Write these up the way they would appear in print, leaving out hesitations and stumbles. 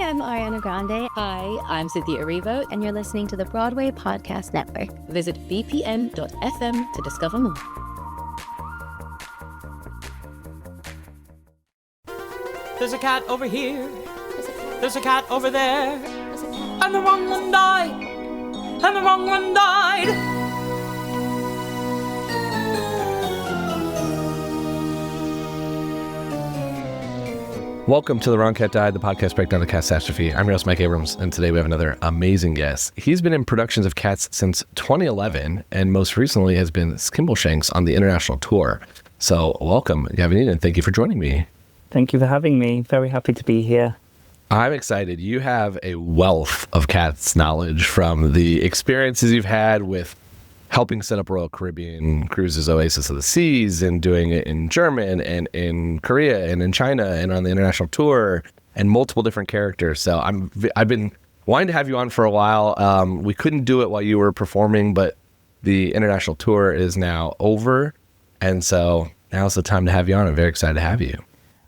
I'm Ariana Grande. Hi, I'm Cynthia Erivo. And you're listening to the Broadway Podcast Network. Visit bpn.fm to discover more. There's a cat over here. There's a cat over there. And the wrong one died. And the wrong one died. Welcome to The Wrong Cat Died, the podcast breakdown of the catastrophe. I'm your host, Mike Abrams, and today we have another amazing guest. He's been in productions of Cats since 2011, and most recently has been Skimbleshanks on the international tour. So welcome, Gavin Eden. Thank you for joining me. Thank you for having me. Very happy to be here. I'm excited. You have a wealth of Cats knowledge from the experiences you've had with helping set up Royal Caribbean Cruises Oasis of the Seas and doing it in German and in Korea and in China and on the international tour and multiple different characters. So I've been wanting to have you on for a while. We couldn't do it while you were performing, but the international tour is now over. And so now's the time to have you on. I'm very excited to have you.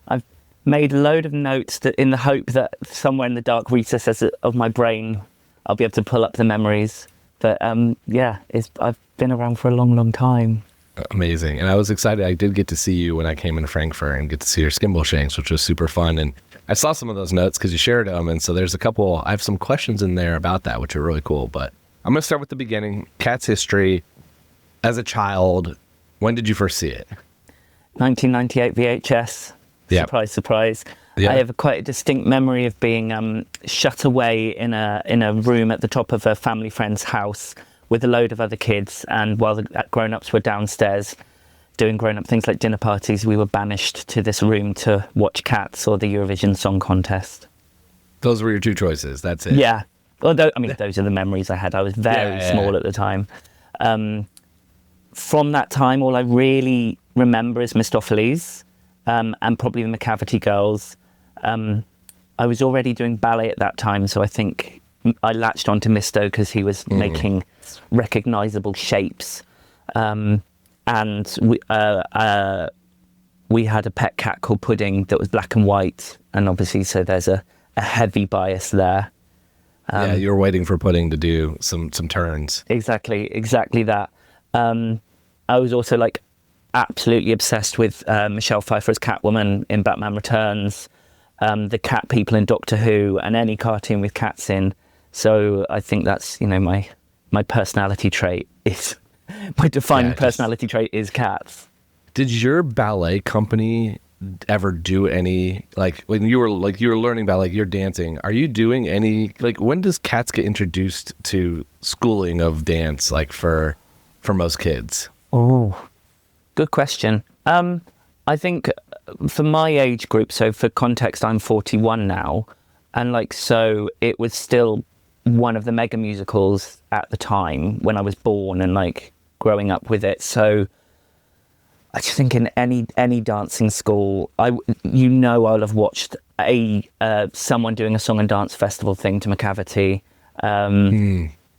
I've made a load of notes that in the hope that somewhere in the dark recesses of my brain, I'll be able to pull up the memories. But I've been around for a long, long time. Amazing. And I was excited. I did get to see you when I came into Frankfurt and get to see your Skimbleshanks, which was super fun. And I saw some of those notes because you shared them. And so there's I have some questions in there about that, which are really cool. But I'm going to start with the beginning. Cat's history. As a child, when did you first see it? 1998 VHS. Yep. Surprise, surprise. Yep. I have quite a distinct memory of being shut away in a room at the top of a family friend's house with a load of other kids. And while the grown-ups were downstairs doing grown-up things like dinner parties, we were banished to this room to watch Cats or the Eurovision Song Contest. Those were your two choices. That's it. Yeah. Well, those are the memories I had. I was very small at the time. From that time, all I really remember is Mistoffelees and probably the McCavity Girls. I was already doing ballet at that time, so I think I latched onto Misto because he was making recognisable shapes. And we had a pet cat called Pudding that was black and white, and obviously so there's a heavy bias there. You were waiting for Pudding to do some turns. Exactly that. I was also absolutely obsessed with Michelle Pfeiffer's Catwoman in Batman Returns. The cat people in Doctor Who, and any cartoon with cats in. So I think that's, my personality trait is, my defining personality trait is cats. Did your ballet company ever do any, when you were learning ballet, you're dancing, are you doing any, when does Cats get introduced to schooling of dance, for most kids? Oh, good question. I think for my age group, so for context, I'm 41 now, and so it was still one of the mega musicals at the time when I was born and growing up with it. So I just think in any dancing school, I'll have watched someone doing a song and dance festival thing to McCavity.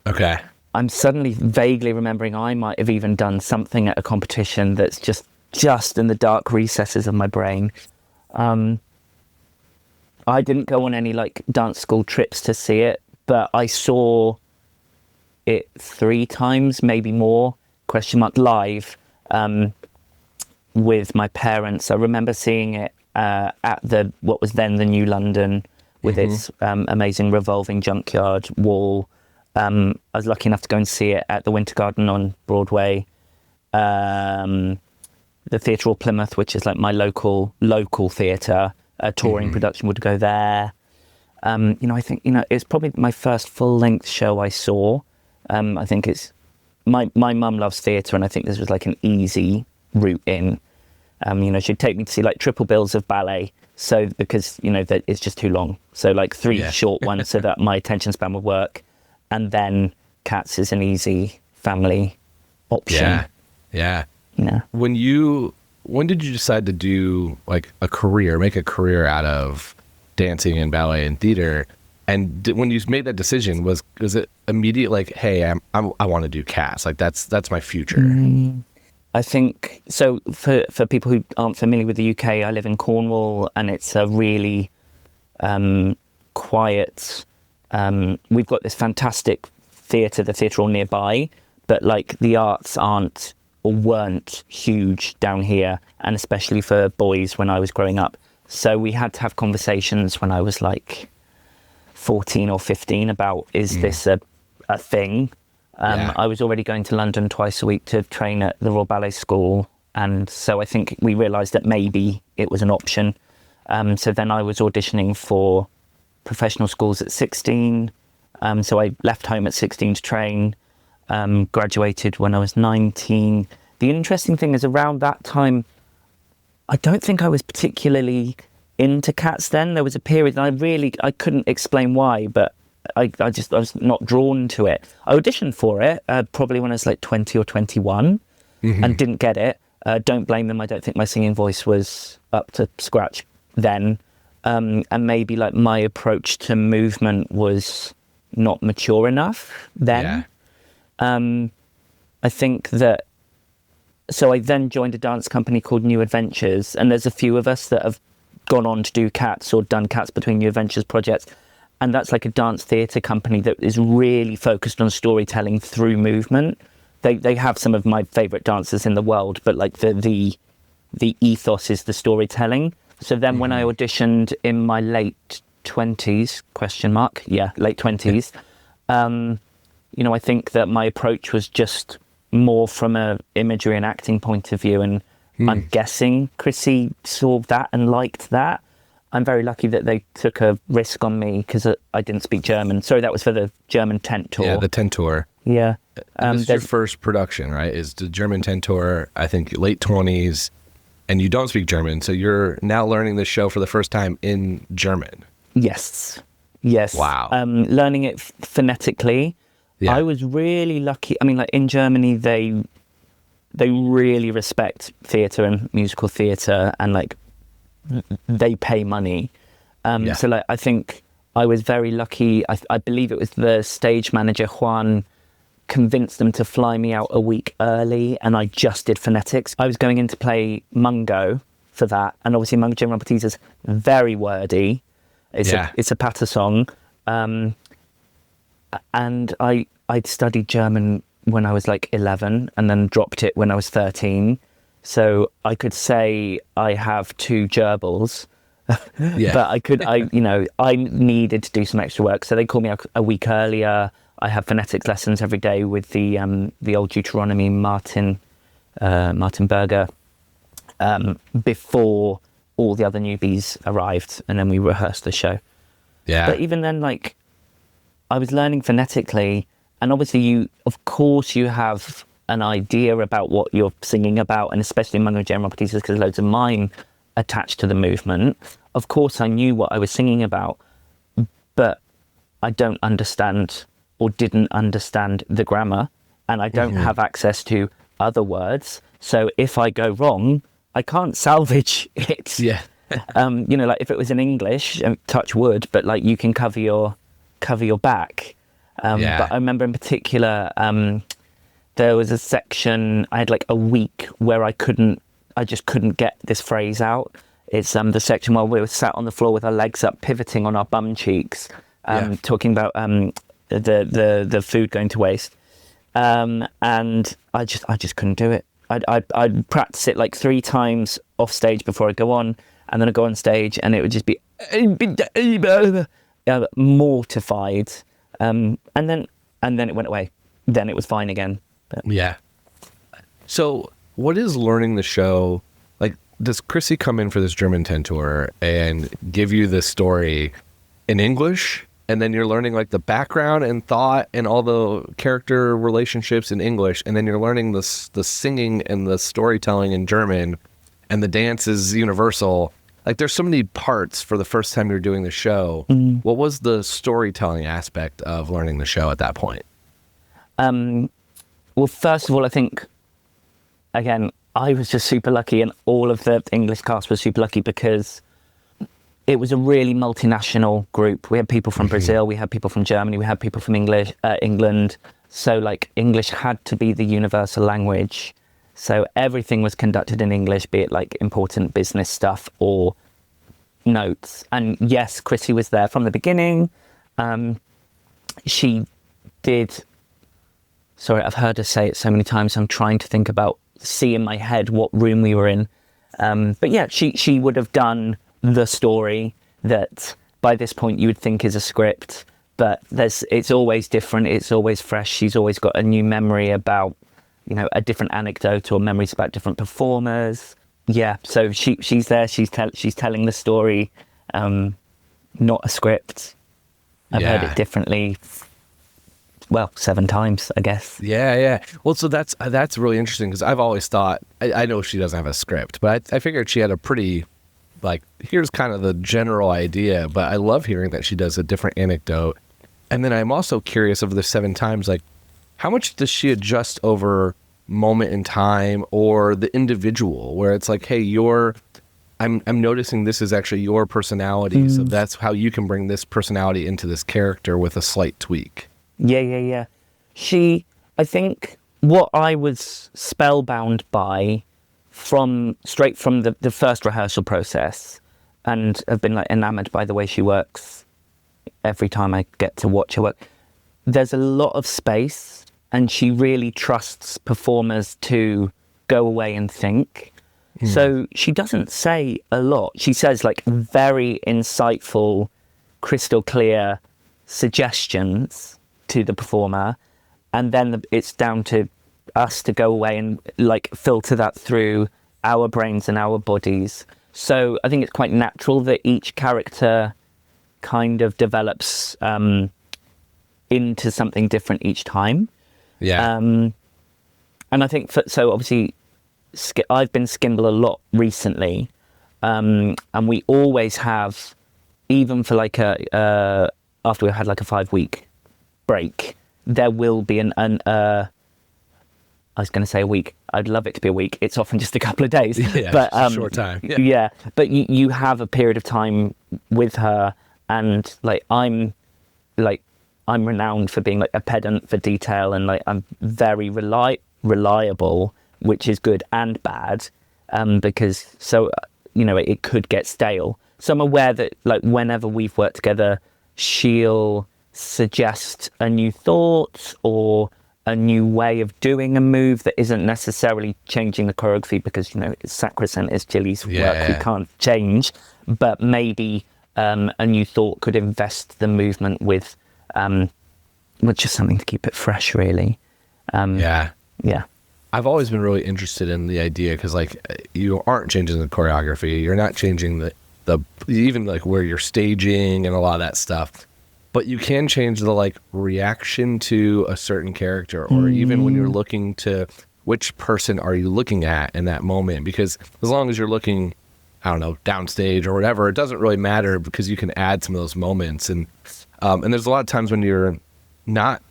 Okay. I'm suddenly vaguely remembering I might have even done something at a competition that's just in the dark recesses of my brain. I didn't go on any dance school trips to see it, but I saw it 3 times, maybe more, live, with my parents. I remember seeing it at what was then the New London with its amazing revolving junkyard wall. I was lucky enough to go and see it at the Winter Garden on Broadway. The Theatre Hall Plymouth, which is my local theatre, a touring production would go there. I think, it's probably my first full-length show I saw. I think it's, my mum loves theatre, and I think this was an easy route in. She'd take me to see triple bills of ballet, so because, that it's just too long. So 3 short ones so that my attention span would work. And then Cats is an easy family option. Yeah. When did you decide to do make a career out of dancing and ballet and theater? And when you made that decision, was it immediate hey, I want to do Cats, that's my future? I think so. For people who aren't familiar with the UK, I live in Cornwall, and it's a really quiet. We've got this fantastic theatre, the Theatre Hall nearby, but like the arts aren't or weren't huge down here, and especially for boys when I was growing up. So we had to have conversations when I was like 14 or 15 about, is this a thing? I was already going to London twice a week to train at the Royal Ballet School, and so I think we realised that maybe it was an option. So then I was auditioning for professional schools at 16. So I left home at 16 to train, graduated when I was 19. The interesting thing is around that time, I don't think I was particularly into cats then. There was a period and I couldn't explain why, but I was not drawn to it. I auditioned for it probably when I was like 20 or 21 and didn't get it. Don't blame them. I don't think my singing voice was up to scratch then. And maybe like my approach to movement was not mature enough then. I think that, so I then joined a dance company called New Adventures, and there's a few of us that have gone on to do Cats or done Cats Between New Adventures projects. And that's like a dance theatre company that is really focused on storytelling through movement. They have some of my favourite dancers in the world, but like the ethos is the storytelling. So then when I auditioned in my late 20s, late 20s, I think that my approach was just more from a imagery and acting point of view. And I'm guessing Chrissy saw that and liked that. I'm very lucky that they took a risk on me because I didn't speak German. Sorry, that was for the German tent tour. Yeah, the tent tour. Yeah. This is your first production, right? Is the German tent tour, I think, late 20s, and you don't speak German, so you're now learning the show for the first time in German. Yes. Wow. Learning it phonetically. Yeah. I was really lucky. I mean, like in Germany, they really respect theatre and musical theatre, and like they pay money. So like I think I was very lucky. I believe it was the stage manager Juan convinced them to fly me out a week early, and I just did phonetics. I was going in to play Mungo for that, and obviously Mungojerrie is very wordy. It's a patter song, and I'd studied German when I was like 11 and then dropped it when I was 13. So I could say I have 2 gerbils, but I needed to do some extra work. So they called me a week earlier. I have phonetics lessons every day with the old Deuteronomy Martin Berger before all the other newbies arrived, and then we rehearsed the show. Yeah. But even then, like, I was learning phonetically, and obviously you have an idea about what you're singing about, and especially Mungojerrie because loads of mime attached to the movement. Of course, I knew what I was singing about, but I don't understand or didn't understand the grammar, and I don't have access to other words. So if I go wrong, I can't salvage it. Yeah. Like if it was in English, touch wood, but like you can cover your back. But I remember in particular, there was a section, I had like a week where I just couldn't get this phrase out. It's the section where we were sat on the floor with our legs up, pivoting on our bum cheeks, talking about the food going to waste. And I just couldn't do it. I'd practice it like 3 times off stage before I go on, and then I go on stage and it would just be mortified. And then it went away. Then it was fine again. But. Yeah. So what is learning the show? Like, does Chrissy come in for this German tent tour and give you the story in English? And then you're learning like the background and thought and all the character relationships in English. And then you're learning the singing and the storytelling in German, and the dance is universal. Like, there's so many parts for the first time you're doing the show. What was the storytelling aspect of learning the show at that point? Well, first of all, I think, again, I was just super lucky, and all of the English cast was super lucky because it was a really multinational group. We had people from Brazil, we had people from Germany, we had people from England. So like English had to be the universal language. So everything was conducted in English, be it like important business stuff or notes. And yes, Chrissy was there from the beginning. She did. Sorry, I've heard her say it so many times. I'm trying to see in my head what room we were in. But yeah, she would have done the story that by this point you would think is a script, but it's always different. It's always fresh. She's always got a new memory about, a different anecdote or memories about different performers. Yeah, so she's there. She's telling the story, not a script. I've heard it differently. Well, 7 times, I guess. Yeah. Well, so that's really interesting because I've always thought, I know she doesn't have a script, but I figured she had a pretty, here's kind of the general idea, but I love hearing that she does a different anecdote. And then I'm also curious of the 7 times, how much does she adjust over moment in time or the individual where it's like, hey, I'm noticing this is actually your personality. So that's how you can bring this personality into this character with a slight tweak. Yeah. I think what I was spellbound by straight from the first rehearsal process, and have been enamored by the way she works every time I get to watch her work. There's a lot of space and she really trusts performers to go away and think. So she doesn't say a lot. She says very insightful, crystal clear suggestions to the performer, and then it's down to us to go away and filter that through our brains and our bodies. So I think it's quite natural that each character kind of develops into something different each time. Yeah. And I think so obviously I've been Skimble a lot recently, and we always have, even for after we had a 5-week break, there will be I was going to say a week. I'd love it to be a week. It's often just a couple of days. Yeah, but short time. Yeah, but you have a period of time with her, and I'm renowned for being a pedant for detail, and I'm very reliable, which is good and bad, because it could get stale. So I'm aware that whenever we've worked together, she'll suggest a new thought or a new way of doing a move that isn't necessarily changing the choreography, because it's sacrosanct, it's Jilly's work, we can't change, but maybe a new thought could invest the movement with just something to keep it fresh, really. Yeah. I've always been really interested in the idea because you aren't changing the choreography, you're not changing the even where you're staging and a lot of that stuff, but you can change the reaction to a certain character, or even when you're looking to which person are you looking at in that moment, because as long as you're looking, I don't know, downstage or whatever, it doesn't really matter because you can add some of those moments. And there's a lot of times when you're not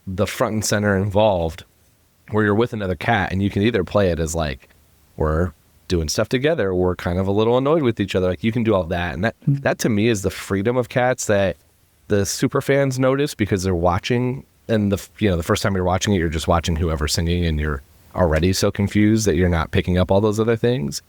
the front and center involved, where you're with another cat, and you can either play it as we're doing stuff together, or we're kind of a little annoyed with each other. You can do all that. And that to me is the freedom of cats that the super fans notice, because they're watching, and the first time you're watching it, you're just watching whoever's singing, and you're already so confused that you're not picking up all those other things.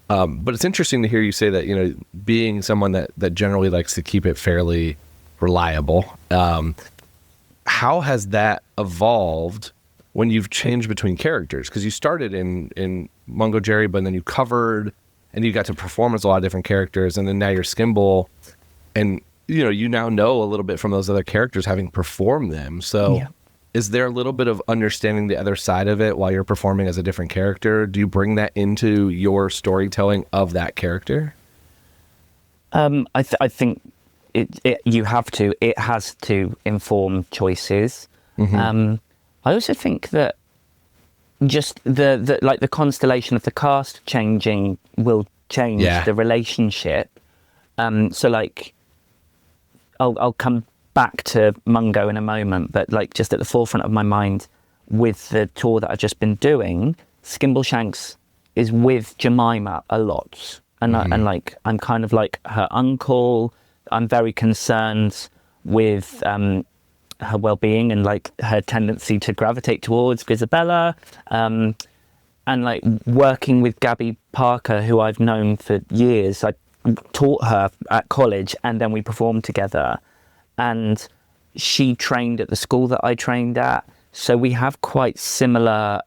But it's interesting to hear you say that, being someone that generally likes to keep it fairly reliable, how has that evolved when you've changed between characters? Because you started in Mungojerrie, but then you covered, and you got to perform as a lot of different characters, and then now you're Skimble, and you now know a little bit from those other characters, having performed them. So is there a little bit of understanding the other side of it while you're performing as a different character? Do you bring that into your storytelling of that character? I think you have to. It has to inform choices. I also think that just the constellation of the cast changing will change the relationship. So I'll come back to Mungo in a moment, but just at the forefront of my mind with the tour that I've just been doing, Skimbleshanks is with Jemima a lot, and I'm kind of her uncle. I'm very concerned with her well-being and her tendency to gravitate towards Isabella, and working with Gabby Parker, who I've known for years. I taught her at college, and then we performed together. And she trained at the school that I trained at, so we have quite similar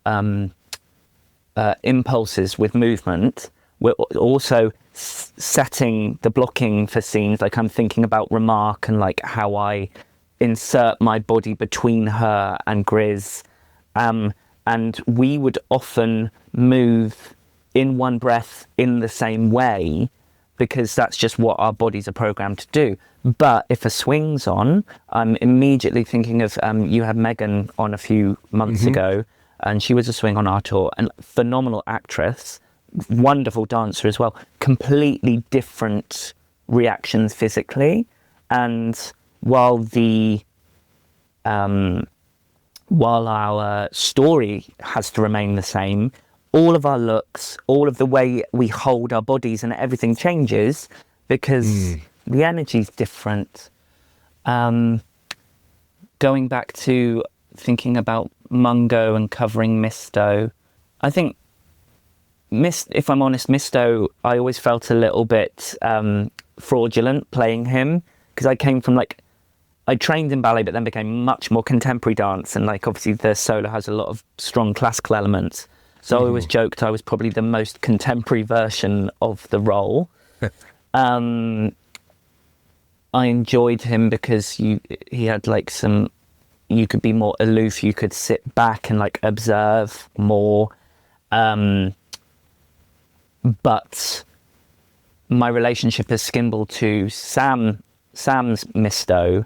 impulses with movement. We're also setting the blocking for scenes. Like, I'm thinking about remark and like how I insert my body between her and Grizz. And we would often move in one breath in the same way, because that's just what our bodies are programmed to do. But if a swing's on, I'm immediately thinking of, you had Megan on a few months ago, and she was a swing on our tour, and phenomenal actress, wonderful dancer as well, completely different reactions physically. And while our story has to remain the same, all of our looks, all of the way we hold our bodies and everything changes because the energy's different. Going back to thinking about Mungo and covering Misto, I think, if I'm honest, Misto, I always felt a little bit fraudulent playing him, because I came from I trained in ballet, but then became much more contemporary dance. And obviously the solo has a lot of strong classical elements. So I always joked I was probably the most contemporary version of the role. I enjoyed him because he had you could be more aloof, you could sit back and observe more. But my relationship as Skimble to Sam's Misto,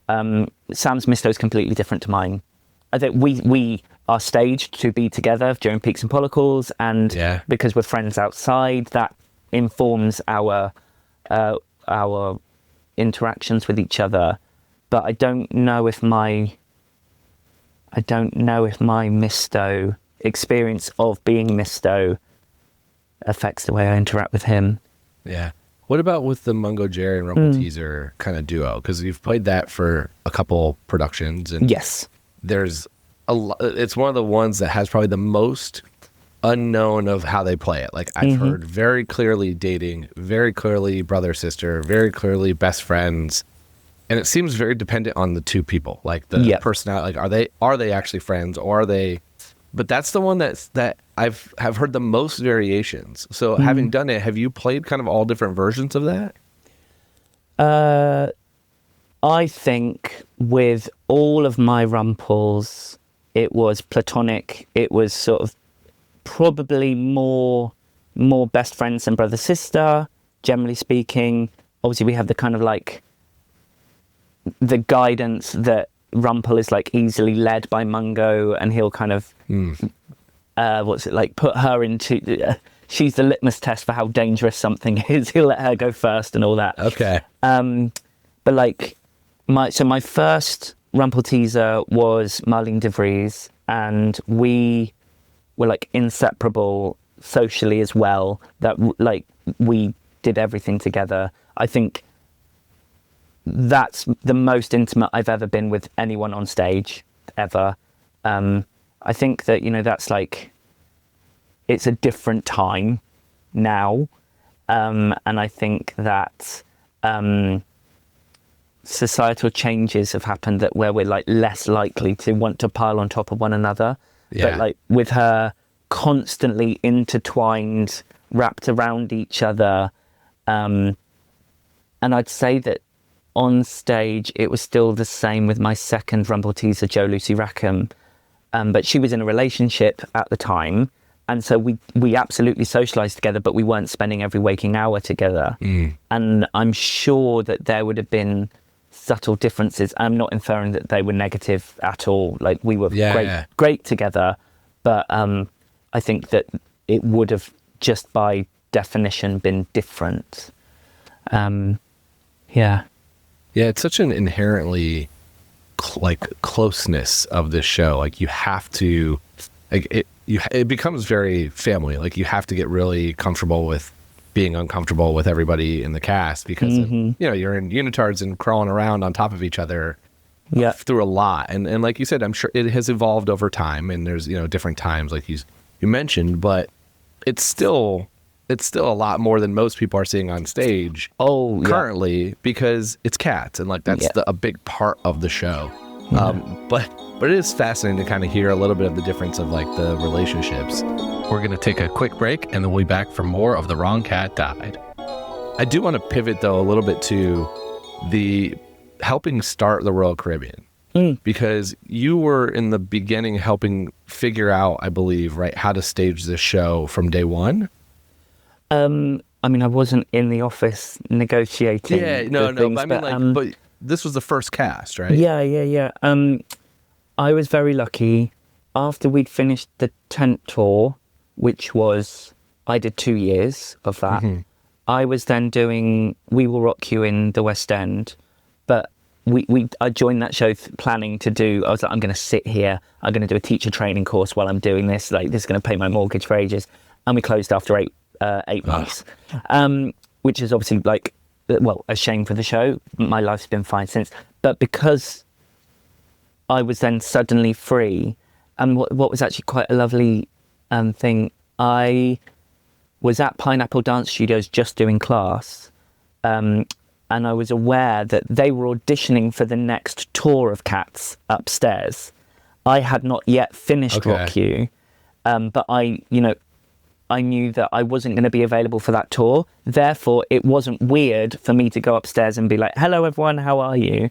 Sam's Misto is completely different to mine. I think we are staged to be together during Peaks and Pollicles, and because we're friends outside, that informs our interactions with each other. But I don't know if my Misto experience of being Misto affects the way I interact with him. Yeah. What about with the Mungojerrie and Rumple Teaser kind of duo? Because you've played that for a couple productions, and yes, there's it's one of the ones that has probably the most unknown of how they play it. I've heard very clearly dating, very clearly brother sister, very clearly best friends, and it seems very dependent on the two people. The personality. Are they actually friends, or are they? But that's the one that have heard the most variations. So having done it, have you played kind of all different versions of that? I think with all of my Rumples, it was platonic. It was sort of probably more best friends than brother sister, generally speaking. Obviously, we have the kind of the guidance that Rumple is easily led by Mungo, and he'll kind of put her into she's the litmus test for how dangerous something is. He'll let her go first and all that. Okay. But my first Rumple teaser was Marlene de Vries, and we were inseparable socially as well, that we did everything together. I think that's the most intimate I've ever been with anyone on stage ever. I think that that's it's a different time now, and I think that societal changes have happened that where we're less likely to want to pile on top of one another. But with her constantly intertwined, wrapped around each other, and I'd say that on stage it was still the same with my second Rumble teaser, Jo Lucy Rackham, but she was in a relationship at the time, and so we absolutely socialized together, but we weren't spending every waking hour together. And I'm sure that there would have been subtle differences. I'm not inferring that they were negative at all. We were great together, but I think that it would have just by definition been different. Yeah, it's such an inherently closeness of this show. You have to it becomes very family. You have to get really comfortable with being uncomfortable with everybody in the cast, because you're in unitards and crawling around on top of each other through a lot. And like you said, I'm sure it has evolved over time, and there's different times you mentioned, but it's still it's still a lot more than most people are seeing on stage currently because it's cats, and like that's a big part of the show. But it is fascinating to kind of hear a little bit of the difference of like the relationships. We're going to take a quick break and then we'll be back for more of The Wrong Cat Died. I do want to pivot though a little bit to the helping start the Royal Caribbean, because you were in the beginning helping figure out, I believe, right, how to stage this show from day one. I mean, I wasn't in the office negotiating. Yeah, no, things, but I mean, but this was the first cast, right? Yeah. I was very lucky. After we'd finished the tent tour, which was, I did 2 years of that. I was then doing We Will Rock You in the West End, but I joined that show planning to do, I was like, I'm going to sit here, I'm going to do a teacher training course while I'm doing this, like this is going to pay my mortgage for ages. And we closed after eight months, which is obviously like, well, a shame for the show. My life's been fine since. But because I was then suddenly free, and what was actually quite a lovely thing, I was at Pineapple Dance Studios just doing class, and I was aware that they were auditioning for the next tour of Cats upstairs. I had not yet finished Rock You, but I knew that I wasn't going to be available for that tour. Therefore, it wasn't weird for me to go upstairs and be like, hello, everyone, how are you?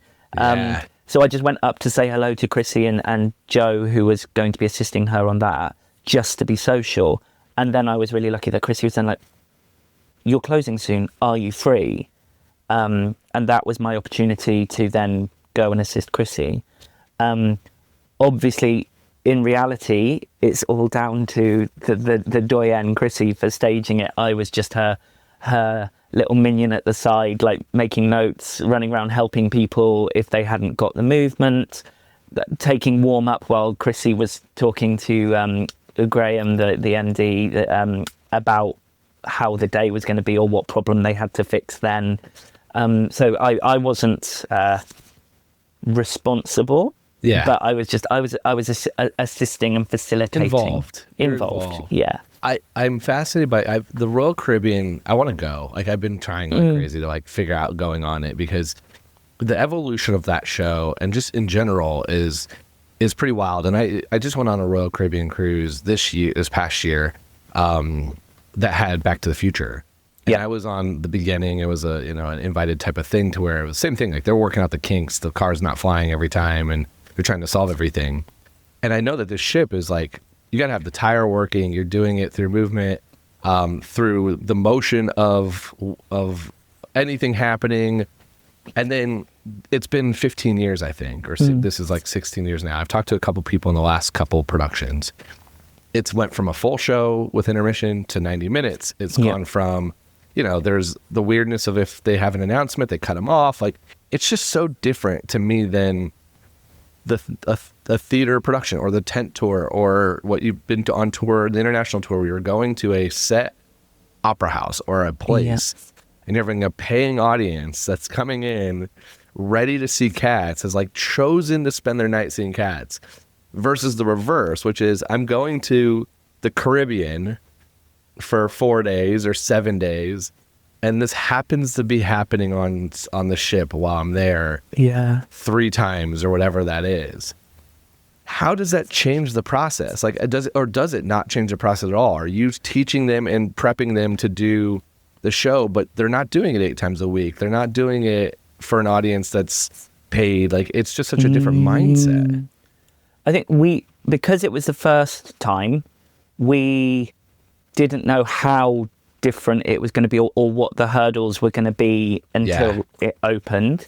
So I just went up to say hello to Chrissy and Joe, who was going to be assisting her on that, just to be social. And then I was really lucky that Chrissy was then like, you're closing soon, are you free? And that was my opportunity to then go and assist Chrissy. Obviously, in reality, it's all down to the doyenne Chrissy for staging it. I was just her little minion at the side, like making notes, running around helping people if they hadn't got the movement, taking warm up while Chrissy was talking to Graham, the MD, about how the day was going to be or what problem they had to fix then. So I wasn't responsible. Yeah, but I was assisting and facilitating. Involved. Yeah. I'm fascinated by the Royal Caribbean. I want to go. Like I've been trying like crazy to like figure out going on it, because the evolution of that show and just in general is pretty wild. And I just went on a Royal Caribbean cruise this past year that had Back to the Future. And I was on the beginning. It was an invited type of thing to where it was the same thing. Like they're working out the kinks. The car's not flying every time, and they're trying to solve everything. And I know that this ship is like, you got to have the tire working. You're doing it through movement, through the motion of anything happening. And then it's been 15 years, I think, or this is like 16 years now. I've talked to a couple people in the last couple productions. It's went from a full show with intermission to 90 minutes. It's gone from, there's the weirdness of if they have an announcement, they cut them off. Like, it's just so different to me than a theater production or the tent tour or what you've been to on tour, the international tour, where you're going to a set opera house or a place and you're having a paying audience that's coming in ready to see Cats, has like chosen to spend their night seeing Cats, versus the reverse, which is I'm going to the Caribbean for 4 days or 7 days, and this happens to be happening on the ship while I'm there 3 times or whatever that is. How does that change the process? Like, does it not change the process at all? Are you teaching them and prepping them to do the show, but they're not doing it 8 times a week? They're not doing it for an audience that's paid. Like, it's just such a different mindset. I think because it was the first time, we didn't know how different it was going to be or what the hurdles were going to be until it opened.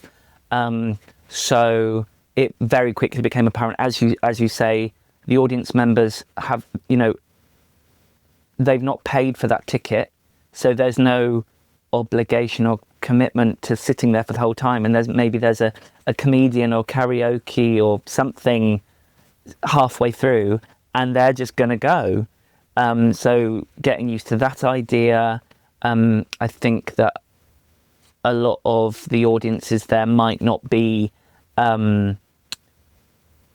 So it very quickly became apparent, as you say, the audience members have, they've not paid for that ticket, so there's no obligation or commitment to sitting there for the whole time. And there's a comedian or karaoke or something halfway through, and they're just going to go. So getting used to that idea, I think that a lot of the audiences there might not be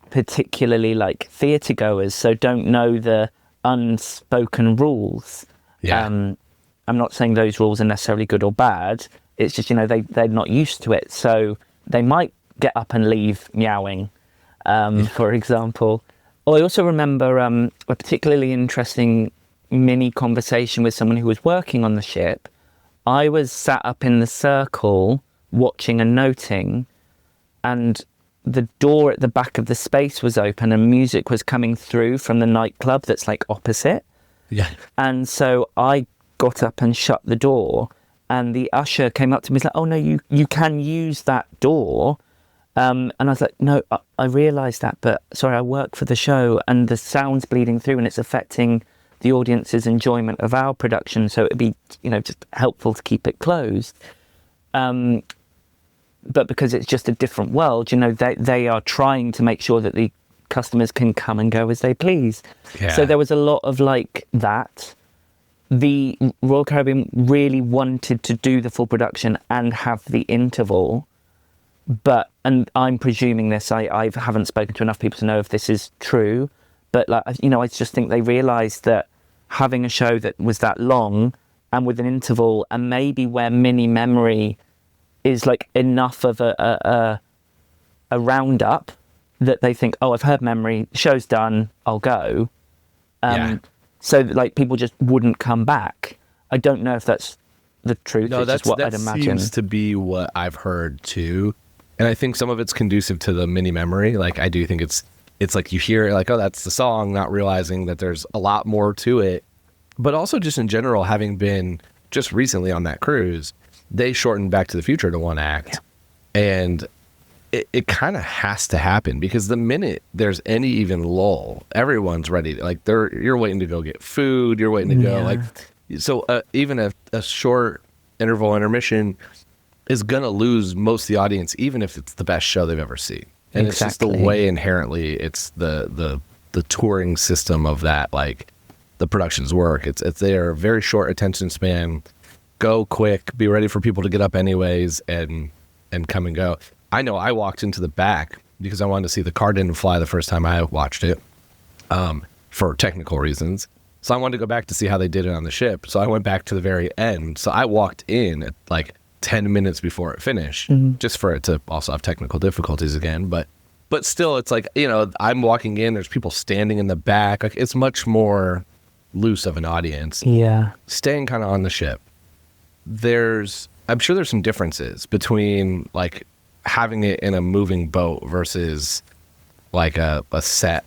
particularly like theatre goers, so don't know the unspoken rules I'm not saying those rules are necessarily good or bad. It's just, they're not used to it. So they might get up and leave meowing, for example. Or I also remember a particularly interesting mini conversation with someone who was working on the ship. I was sat up in the circle watching and noting, and the door at the back of the space was open and music was coming through from the nightclub that's like opposite. Yeah. And so I got up and shut the door, and the usher came up to me and was like, oh no, you can use that door. And I was like, no, I realised that, but sorry, I work for the show and the sound's bleeding through and it's affecting the audience's enjoyment of our production. So it'd be, just helpful to keep it closed. But because it's just a different world, they are trying to make sure that the customers can come and go as they please. Yeah. So there was a lot of like that. The Royal Caribbean really wanted to do the full production and have the interval. And I'm presuming this, I haven't spoken to enough people to know if this is true, but I just think they realised that having a show that was that long and with an interval, and maybe where mini memory is like enough of a roundup that they think, oh, I've heard memory, show's done, I'll go. So that, people just wouldn't come back. I don't know if that's the truth. No, it's just what I'd imagine. Seems to be what I've heard too. And I think some of it's conducive to the mini memory. I do think it's like you hear oh, that's the song, not realizing that there's a lot more to it. But also just in general, having been just recently on that cruise, they shortened Back to the Future to one act. Yeah. And it kind of has to happen, because the minute there's any even lull, everyone's ready. You're waiting to go get food. You're waiting to go so even a short intermission is going to lose most of the audience, even if it's the best show they've ever seen. And It's just the way inherently it's the touring system of that, the productions work. It's they are a very short attention span. Go quick, be ready for people to get up anyways, and come and go. I know I walked into the back because I wanted to see The Car Didn't Fly the first time I watched it, for technical reasons. So I wanted to go back to see how they did it on the ship. So I went back to the very end. So I walked in at 10 minutes before it finished, just for it to also have technical difficulties again. But still, it's I'm walking in, there's people standing in the back. It's much more loose of an audience. Yeah. Staying kind of on the ship. I'm sure there's some differences between having it in a moving boat versus a set,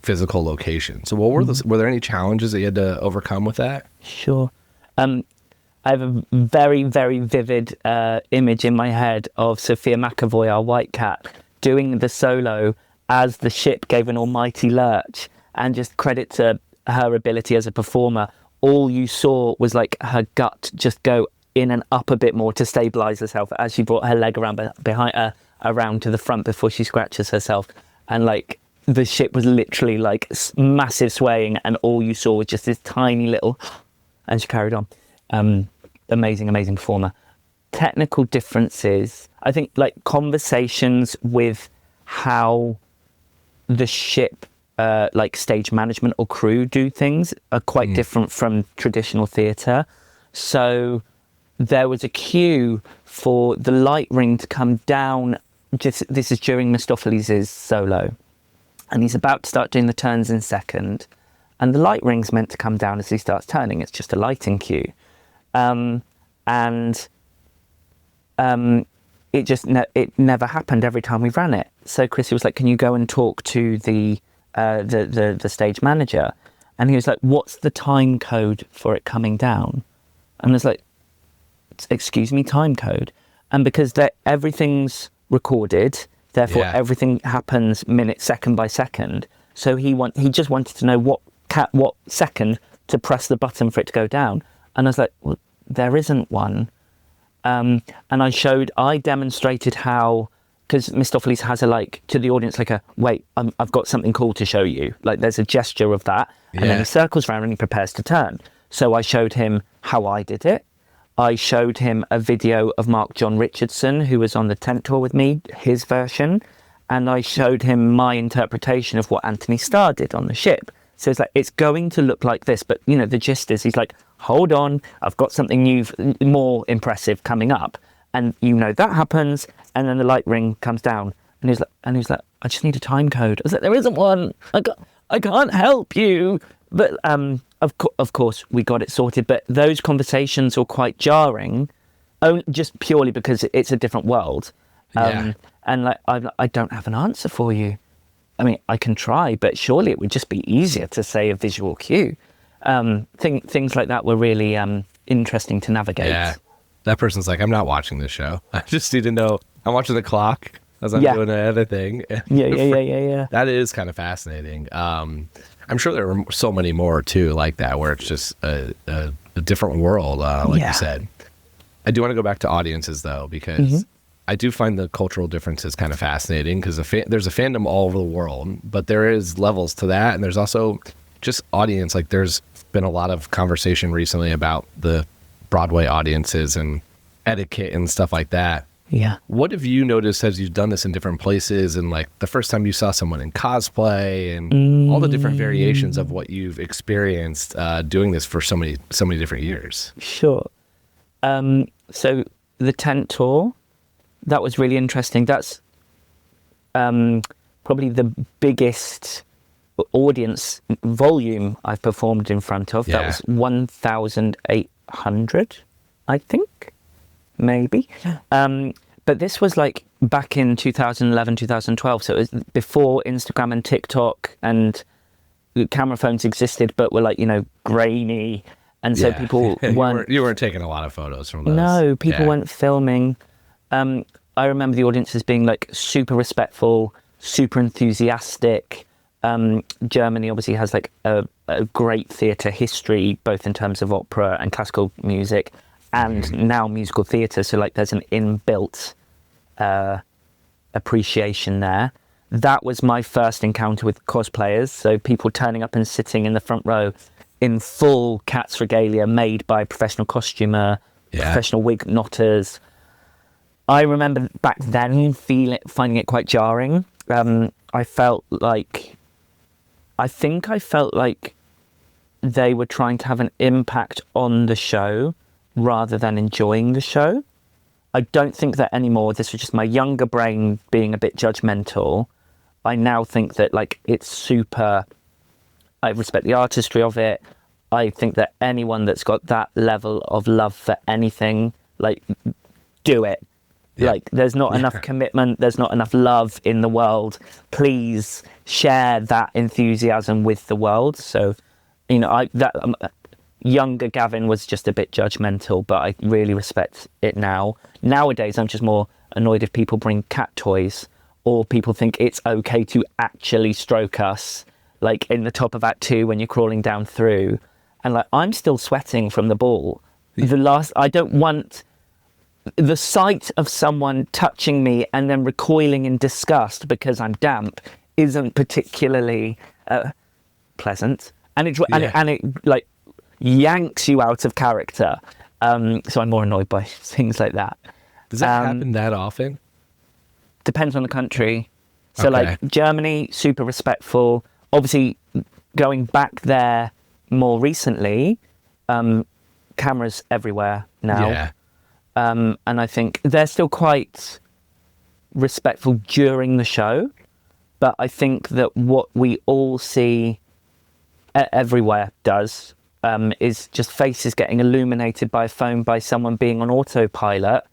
physical location. So were there any challenges that you had to overcome with that? Sure. I have a very, very vivid image in my head of Sophia McAvoy, our white cat, doing the solo as the ship gave an almighty lurch, and just credit to her ability as a performer. All you saw was her gut just go in and up a bit more to stabilize herself as she brought her leg around to the front before she scratches herself. And the ship was literally massive swaying, and all you saw was just this tiny little, and she carried on. Amazing performer. Technical differences, I think conversations with how the ship stage management or crew do things are quite different from traditional theatre. So there was a cue for the light ring to come down. This is during Mistoffelees' solo, and he's about to start doing the turns in second, and the light ring's meant to come down as he starts turning. It's just a lighting cue. It never happened every time we ran it. So Chrissy was like, can you go and talk to the stage manager? And he was like, what's the time code for it coming down? And I was like, excuse me, time code? And because everything's recorded, therefore everything happens second by second. So he just wanted to know what second to press the button for it to go down. And I was like, well, there isn't one. And I demonstrated how, because Mistoffelees has to the audience, wait, I've got something cool to show you. There's a gesture of that. And then he circles around and he prepares to turn. So I showed him how I did it. I showed him a video of Mark John Richardson, who was on the tent tour with me, his version. And I showed him my interpretation of what Anthony Starr did on the ship. So it's like, it's going to look like this, but you know, the gist is he's like, hold on, I've got something new, more impressive coming up. And you know, that happens. And then the light ring comes down and he's like, I just need a time code. I was like, there isn't one. I can't help you. But of course we got it sorted. But those conversations were quite jarring, just purely because it's a different world. And like, I don't have an answer for you. I mean, I can try, but surely it would just be easier to say a visual cue. Things like that were really interesting to navigate. Yeah, that person's like, I'm not watching this show. I just need to know. I'm watching the clock as I'm doing another thing. Yeah. That is kind of fascinating. I'm sure there are so many more too, like that, where it's just a different world, like you said. I do want to go back to audiences though, because I do find the cultural differences kind of fascinating, because there's a fandom all over the world, but there is levels to that. And there's also just audience. Like there's been a lot of conversation recently about the Broadway audiences and etiquette and stuff like that. Yeah. What have you noticed as you've done this in different places, and like the first time you saw someone in cosplay and all the different variations of what you've experienced doing this for so many different years? Sure. So the tent tour, that was really interesting. That's probably the biggest audience volume I've performed in front of. That was 1,800, I think, maybe. But this was like back in 2011, 2012. So it was before Instagram and TikTok and camera phones existed, but were like, you know, grainy. And so people weren't... You weren't taking a lot of photos from those. No, people weren't filming. I remember the audiences being like super respectful, super enthusiastic. Germany obviously has like a great theatre history, both in terms of opera and classical music, and now musical theatre. So like there's an inbuilt appreciation there. That was my first encounter with cosplayers. So people turning up and sitting in the front row in full Cats regalia made by a professional costumer, professional wig knotters. I remember back then finding it quite jarring. I felt like they were trying to have an impact on the show rather than enjoying the show. I don't think that anymore. This was just my younger brain being a bit judgmental. I now think that like it's super... I respect the artistry of it. I think that anyone that's got that level of love for anything, like, do it. Like, there's not enough commitment, there's not enough love in the world. Please share that enthusiasm with the world. So, you know, younger Gavin was just a bit judgmental, but I really respect it now. Nowadays, I'm just more annoyed if people bring cat toys, or people think it's okay to actually stroke us, like in the top of Act 2 when you're crawling down through. And like, I'm still sweating from the ball. I don't want the sight of someone touching me and then recoiling in disgust because I'm damp isn't particularly pleasant. And it like yanks you out of character. So I'm more annoyed by things like that. Does that happen that often? Depends on the country. So like Germany, super respectful. Obviously, going back there more recently, cameras everywhere now. Yeah. And I think they're still quite respectful during the show. But I think that what we all see everywhere does is just faces getting illuminated by a phone by someone being on autopilot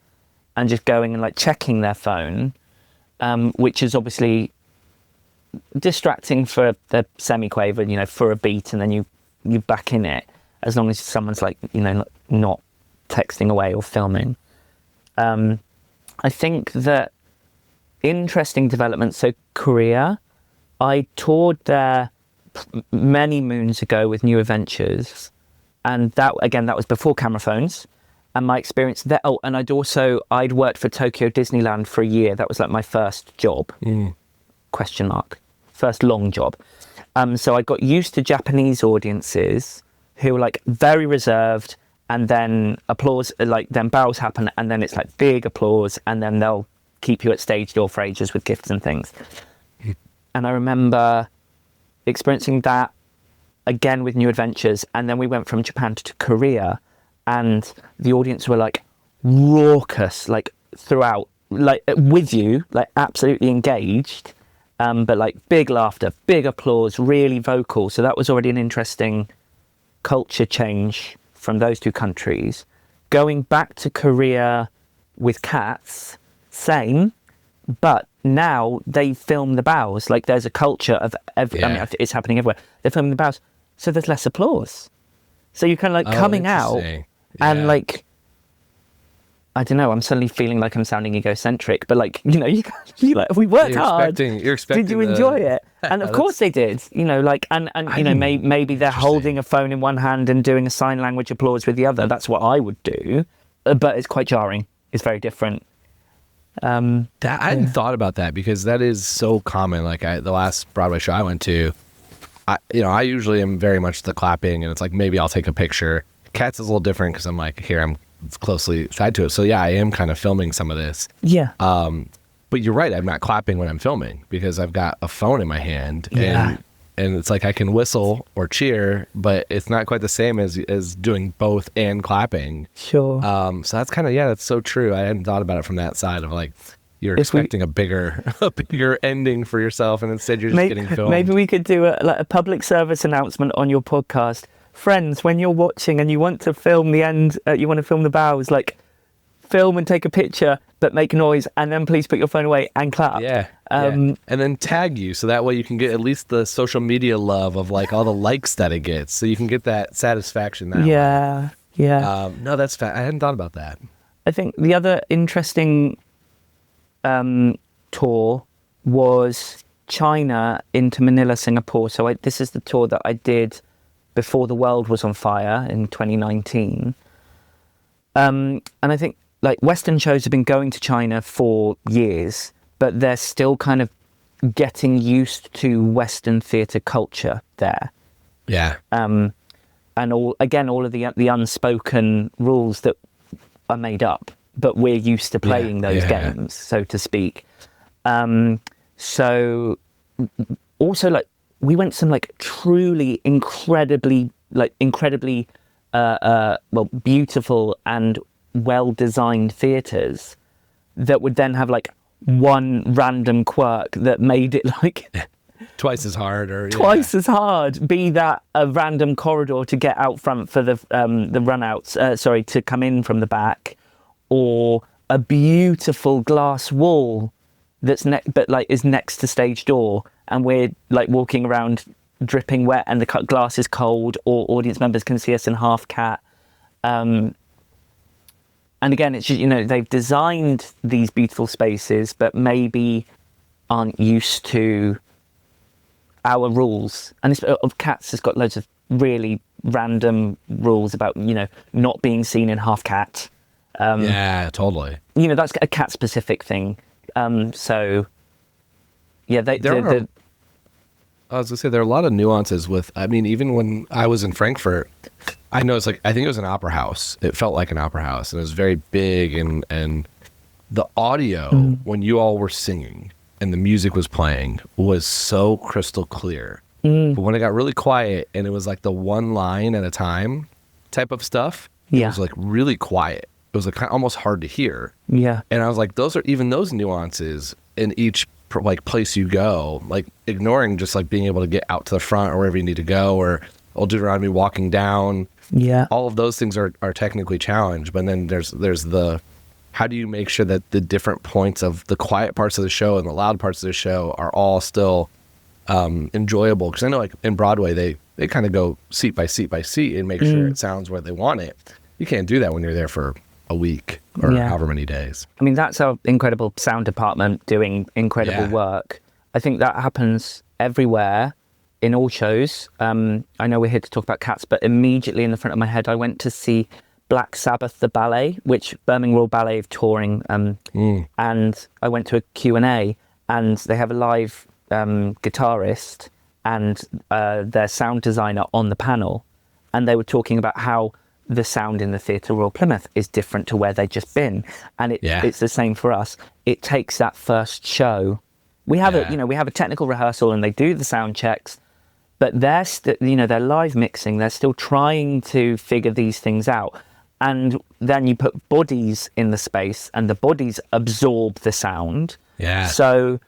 and just going and like checking their phone, which is obviously distracting for the semi-quaver, you know, for a beat, and then you back in it, as long as someone's like, you know, not texting away or filming. I think that interesting developments. So Korea, I toured there many moons ago with New Adventures, and that was before camera phones. And my experience there, and I'd worked for Tokyo Disneyland for a year. That was like my first job, question mark, first long job. So I got used to Japanese audiences who were like very reserved, and then applause, like then bows happen, and then it's like big applause, and then they'll keep you at stage door for ages with gifts and things. And I remember experiencing that again with New Adventures, and then we went from Japan to Korea, and the audience were like raucous, like throughout, like with you, like absolutely engaged, but like big laughter, big applause, really vocal. So that was already an interesting culture change from those two countries. Going back to Korea with Cats, same, but now they film the bows. Like there's a culture of, I mean, it's happening everywhere. They're filming the bows, so there's less applause. So you're kind of like coming out and like, I don't know, I'm suddenly feeling like I'm sounding egocentric, but like, you know, you like, we worked hard. You're expecting did you enjoy it? And of course they did, you know, like, and you know, maybe they're holding a phone in one hand and doing a sign language applause with the other. That's what I would do, but it's quite jarring. It's very different. I hadn't thought about that, because that is so common. Like the last Broadway show I went to, I usually am very much the clapping, and it's like, maybe I'll take a picture. Cats is a little different, because I'm like, here, I'm closely tied to it. So yeah, I am kind of filming some of this. Yeah. But you're right, I'm not clapping when I'm filming, because I've got a phone in my hand. Yeah. And it's like I can whistle or cheer, but it's not quite the same as doing both and clapping. Sure. So that's kind of, that's so true. I hadn't thought about it from that side of like, you're expecting a bigger ending for yourself, and instead you're just getting filmed. Maybe we could do a public service announcement on your podcast. Friends, when you're watching and you want to film the end, you want to film the bows, like film and take a picture, but make noise, and then please put your phone away and clap. And then tag you, so that way you can get at least the social media love of like all the likes that it gets, so you can get that satisfaction that way. No, that's I hadn't thought about that. I think the other interesting tour was China into Manila, Singapore. So this is the tour that I did before the world was on fire in 2019. And I think like Western shows have been going to China for years, but they're still kind of getting used to Western theatre culture there. Yeah. And all of the unspoken rules that are made up, but we're used to playing those games, so to speak. So also like we went to some like truly incredibly beautiful and well-designed theatres that would then have like one random quirk that made it like twice as hard, as hard. Be that a random corridor to get out front for the runouts, to come in from the back, or a beautiful glass wall that's is next to stage door, and we're like walking around dripping wet, and the glass is cold, or audience members can see us in half cat. And again, it's just, you know, they've designed these beautiful spaces, but maybe aren't used to our rules. And of Cats has got loads of really random rules about, you know, not being seen in half cat. Yeah, totally. You know, that's a cat specific thing. So yeah, I was gonna say there are a lot of nuances with. I mean, even when I was in Frankfurt, I know I think it was an opera house. It felt like an opera house, and it was very big, and the audio when you all were singing and the music was playing was so crystal clear. But when it got really quiet and it was like the one line at a time type of stuff, it was like really quiet. It was like almost hard to hear. Yeah. And I was like, those nuances in each like place you go, like ignoring just like being able to get out to the front or wherever you need to go, or Deuteronomy walking down. Yeah. All of those things are technically challenged, but then there's the how do you make sure that the different points of the quiet parts of the show and the loud parts of the show are all still enjoyable? Because I know like in Broadway they kind of go seat by seat by seat and make sure it sounds where they want it. You can't do that when you're there for a week or however many days. I mean, that's our incredible sound department doing incredible work. I think that happens everywhere in all shows. I know we're here to talk about Cats, but immediately in the front of my head, I went to see Black Sabbath, the ballet, which Birmingham Royal Ballet is touring. And I went to a Q&A, and they have a live guitarist and their sound designer on the panel. And they were talking about how the sound in the Theatre Royal Plymouth is different to where they'd just been. And it's the same for us. It takes that first show. We have a technical rehearsal and they do the sound checks, but they're they're live mixing. They're still trying to figure these things out. And then you put bodies in the space, and the bodies absorb the sound. Yeah. So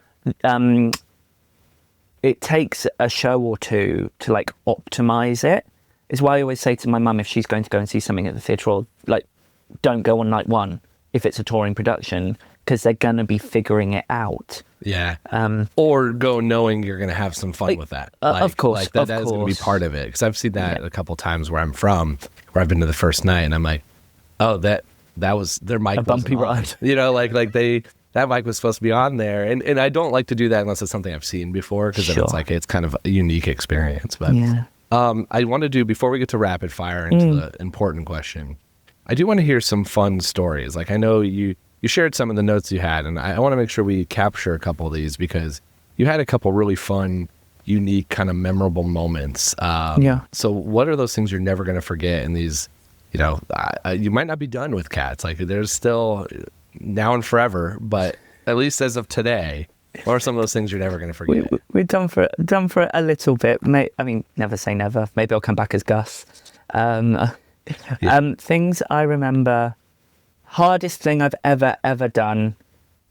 it takes a show or two to like optimize it. Is why I always say to my mum, if she's going to go and see something at the theatre, or like, don't go on night one if it's a touring production, because they're going to be figuring it out. Yeah. Or go knowing you're going to have some fun with that. Of course. Like that is going to be part of it. Because I've seen that a couple times where I'm from, where I've been to the first night, and I'm like, oh, that was their mic. A bumpy ride. You know, like that mic was supposed to be on there. And I don't like to do that unless it's something I've seen before, because then it's kind of a unique experience. But I want to do, before we get to rapid fire into the important question, I do want to hear some fun stories. Like, I know you shared some of the notes you had, and I want to make sure we capture a couple of these, because you had a couple really fun, unique, kind of memorable moments. So what are those things you're never going to forget in these, you might not be done with cats. Like, there's still now and forever, but at least as of today, what are some of those things you're never going to forget? We're done for a little bit. I mean, never say never. Maybe I'll come back as Gus. Things I remember. Hardest thing I've ever done.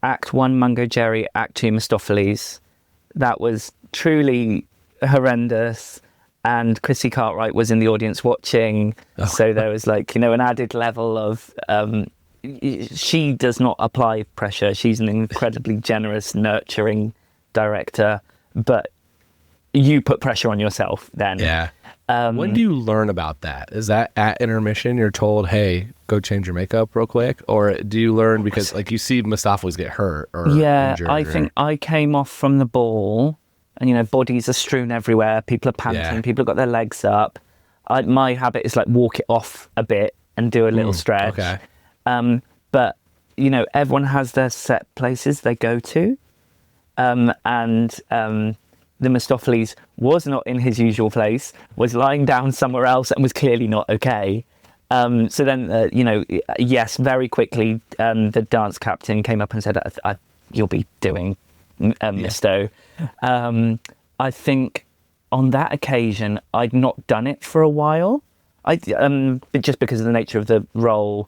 Act 1, Mungojerrie. Act 2, Mistoffelees. That was truly horrendous. And Chrissy Cartwright was in the audience watching. So there was like, an added level of... she does not apply pressure. She's an incredibly generous, nurturing director. But you put pressure on yourself then. Yeah. When do you learn about that? Is that at intermission you're told, hey, go change your makeup real quick? Or do you learn because, like, you see Mistoffelees get hurt or injured? I think I came off from the ball and, bodies are strewn everywhere. People are panting. People have got their legs up. My habit is, like, walk it off a bit and do a little stretch. Okay. But, everyone has their set places they go to. The Mistoffelees was not in his usual place, was lying down somewhere else and was clearly not okay. So then, yes, very quickly, the dance captain came up and said, you'll be doing Misto. I think on that occasion, I'd not done it for a while. Just because of the nature of the role.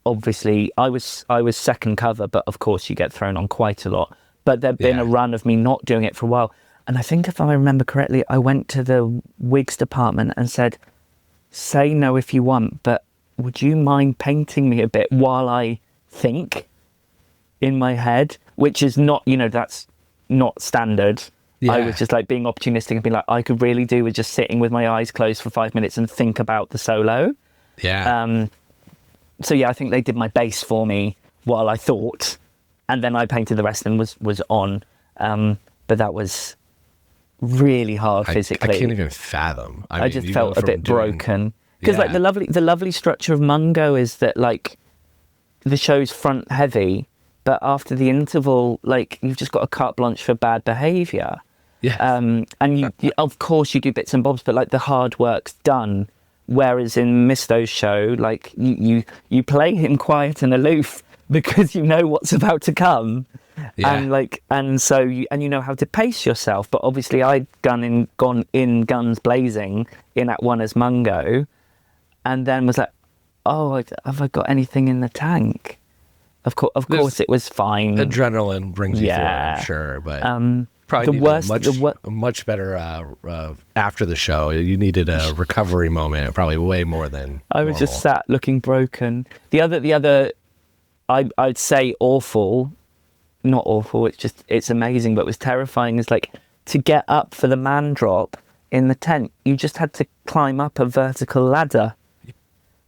Obviously, I was second cover, but of course you get thrown on quite a lot. But there'd been a run of me not doing it for a while. And I think if I remember correctly, I went to the wigs department and said, say no if you want, but would you mind painting me a bit while I think in my head? Which is not, that's not standard. I was just like being opportunistic and being like, I could really do with just sitting with my eyes closed for 5 minutes and think about the solo. Yeah. So I think they did my base for me while I thought. And then I painted the rest and was on. But that was really hard physically. I can't even fathom. I just felt a bit broken. Because like the lovely structure of Mungo is that like the show's front heavy, but after the interval, like you've just got a carte blanche for bad behaviour. Yeah. And you of course you do bits and bobs, but like the hard work's done. Whereas in Misto's show, like you play him quiet and aloof because you know what's about to come. And so you know how to pace yourself. But obviously I'd gone in guns blazing in Act 1 as Mungo, and then was like, oh, have I got anything in the tank? Of course it was fine. Adrenaline brings you through, I'm sure, but probably much better after the show. You needed a recovery moment, probably way more than I was just sat looking broken. The other I'd say awful, not awful, it's amazing, but was terrifying, is like to get up for the man drop in the tent, you just had to climb up a vertical ladder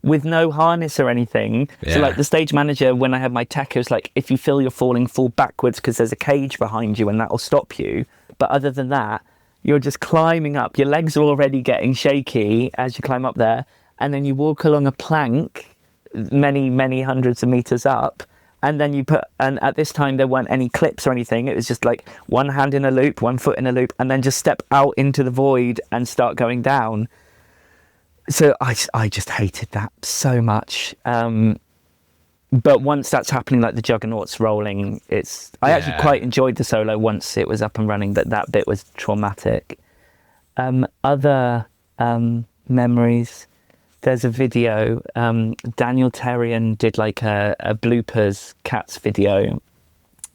with no harness or anything. So like the stage manager, when I had my tech, it was like, if you feel you're falling, fall backwards because there's a cage behind you and that'll stop you. But other than that, you're just climbing up. Your legs are already getting shaky as you climb up there. And then you walk along a plank many, many hundreds of meters up. And then and at this time there weren't any clips or anything. It was just like one hand in a loop, one foot in a loop, and then just step out into the void and start going down. So I just hated that so much. But once that's happening, like the juggernaut's rolling, I actually quite enjoyed the solo once it was up and running, but that bit was traumatic. Other memories. There's a video. Daniel Terrian did like a bloopers cats video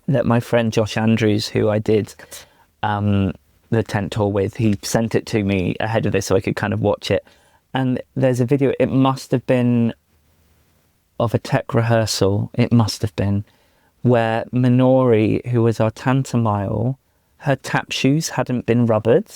that my friend Josh Andrews, who I did the tent tour with, he sent it to me ahead of this so I could kind of watch it. And there's a video, it must have been of a tech rehearsal, it must have been, where Minori, who was our tantamile, her tap shoes hadn't been rubbered.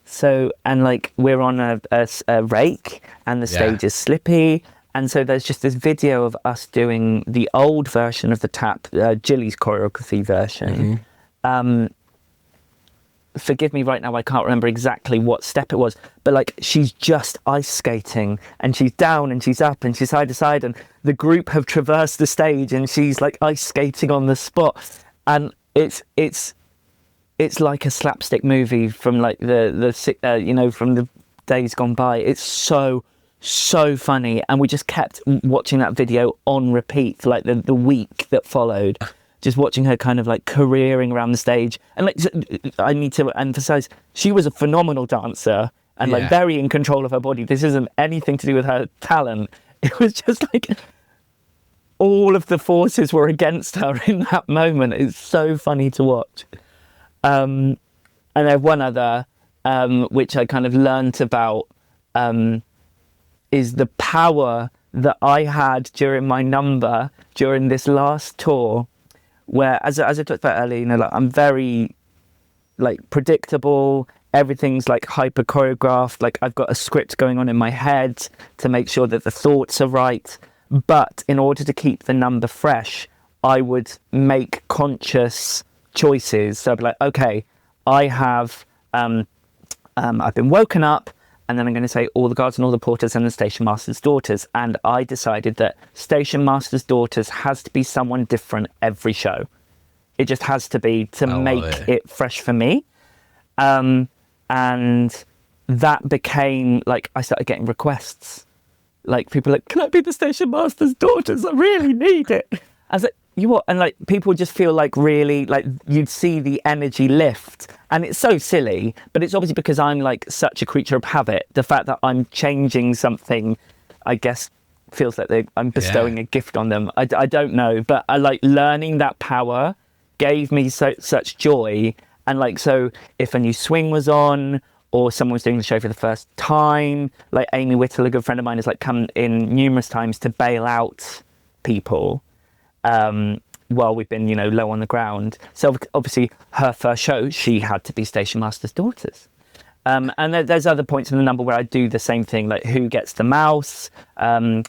So, and like we're on a rake and the stage is slippy. And so there's just this video of us doing the old version of the tap, Jilly's choreography version. Forgive me right now, I can't remember exactly what step it was, but like she's just ice skating and she's down and she's up and she's side to side and the group have traversed the stage and she's like ice skating on the spot. And it's like a slapstick movie from like from the days gone by. It's so funny. And we just kept watching that video on repeat, like the week that followed. Just watching her kind of like careering around the stage. And like, I need to emphasize, she was a phenomenal dancer and like very in control of her body. This isn't anything to do with her talent. It was just like all of the forces were against her in that moment. It's so funny to watch. And I have one other, which I kind of learnt about, is the power that I had during my number during this last tour. Where, as I talked about earlier, you know, like I'm very like predictable. Everything's like hyper choreographed. Like I've got a script going on in my head to make sure that the thoughts are right. But in order to keep the number fresh, I would make conscious choices. So I'd be like, okay, I have, I've been woken up. And then I'm going to say all the guards and all the porters and the station master's daughters. And I decided that station master's daughters has to be someone different every show. It just has to be to make it fresh for me. And that became like, I started getting requests. Like people like, can I be the station master's daughters? I really need it. I was like, you what? And like people just feel like really like you'd see the energy lift. And it's so silly, but it's obviously because I'm like such a creature of habit. The fact that I'm changing something, I guess, feels like I'm bestowing a gift on them. I don't know, but I like learning that power gave me such joy. And like, so if a new swing was on or someone was doing the show for the first time, like Amy Whittle, a good friend of mine, has like come in numerous times to bail out people. While we've been, you know, low on the ground. So obviously her first show, she had to be Station Master's daughters. And there's other points in the number where I do the same thing, like who gets the mouse, and